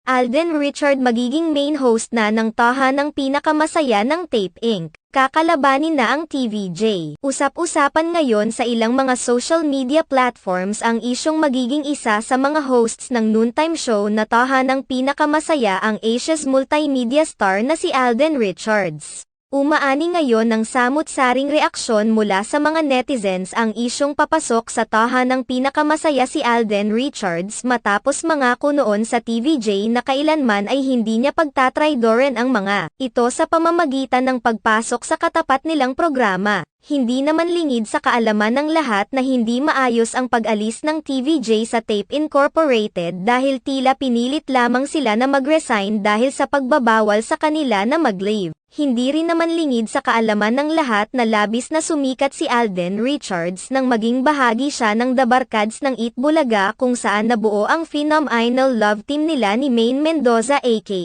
Alden Richard magiging main host na ng tahanang pinakamasaya ng Tape Inc. Kakalabanin na ang TVJ. Usap-usapan ngayon sa ilang mga social media platforms ang isyong magiging isa sa mga hosts ng noontime show na tahanang pinakamasaya ang Asia's multimedia star na si Alden Richards. Umaani ngayon ng samut-saring reaksyon mula sa mga netizens ang isyong papasok sa tahanang pinakamasaya si Alden Richards matapos mangako noon sa TVJ na kailanman ay hindi niya pagtatraydoren ang mga ito sa pamamagitan ng pagpasok sa katapat nilang programa. Hindi naman lingid sa kaalaman ng lahat na hindi maayos ang pag-alis ng TVJ sa Tape Incorporated dahil tila pinilit lamang sila na mag-resign dahil sa pagbabawal sa kanila na mag-leave. Hindi rin naman lingid sa kaalaman ng lahat na labis na sumikat si Alden Richards nang maging bahagi siya ng The Barkads ng Eat Bulaga kung saan nabuo ang phenomenal love team nila ni Maine Mendoza aka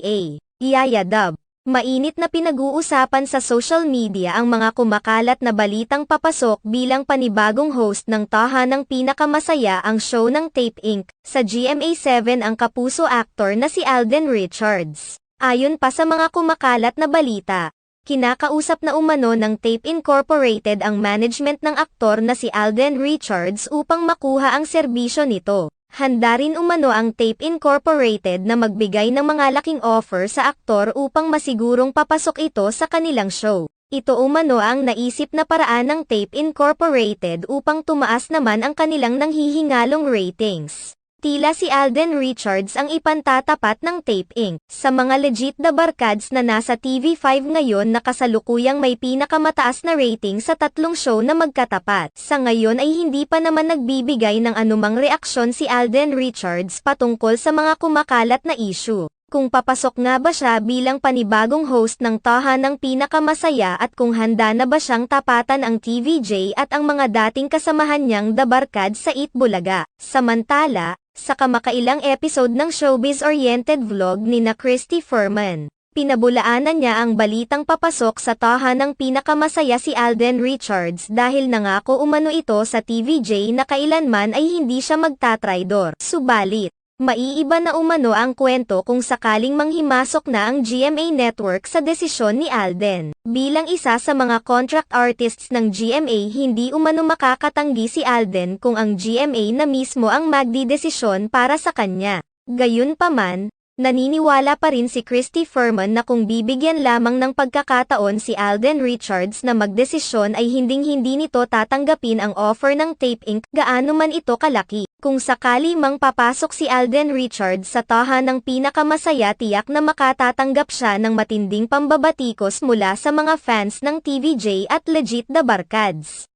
Yaya Dub. Mainit na pinag-uusapan sa social media ang mga kumakalat na balitang papasok bilang panibagong host ng tahanang pinakamasaya ang show ng Tape Inc. Sa GMA7 ang kapuso actor na si Alden Richards. Ayon pa sa mga kumakalat na balita, kinakausap na umano ng Tape Incorporated ang management ng aktor na si Alden Richards upang makuha ang serbisyo nito. Handa rin umano ang Tape Incorporated na magbigay ng mga laking offer sa aktor upang masigurong papasok ito sa kanilang show. Ito umano ang naisip na paraan ng Tape Incorporated upang tumaas naman ang kanilang nanghihingalong ratings. Tila si Alden Richards ang ipantatapat ng Tape Inc. sa mga legit na barkads na nasa TV5 ngayon na kasalukuyang may pinakamataas na rating sa tatlong show na magkatapat. Sa ngayon ay hindi pa naman nagbibigay ng anumang reaksyon si Alden Richards patungkol sa mga kumakalat na issue. Kung papasok nga ba siya bilang panibagong host ng tahanang pinakamasaya at kung handa na ba siyang tapatan ang TVJ at ang mga dating kasamahan niyang The Barkads sa Eat Bulaga. Samantala, sa kamakailang episode ng showbiz-oriented vlog ni na Christy Furman, pinabulaanan niya ang balitang papasok sa tahanang pinakamasaya si Alden Richards dahil nangako umano ito sa TVJ na kailanman ay hindi siya magtatraydor. Subalit, maiiba na umano ang kwento kung sakaling manghimasok na ang GMA Network sa desisyon ni Alden. Bilang isa sa mga contract artists ng GMA hindi umano makakatanggi si Alden kung ang GMA na mismo ang magdidesisyon para sa kanya. Gayunpaman, naniniwala pa rin si Christy Furman na kung bibigyan lamang ng pagkakataon si Alden Richards na magdesisyon ay hinding-hindi nito tatanggapin ang offer ng Tape Inc. gaano man ito kalaki. Kung sakali mang papasok si Alden Richards sa tahanang pinakamasaya tiyak na makatatanggap siya ng matinding pambabatikos mula sa mga fans ng TVJ at legit The Barkads.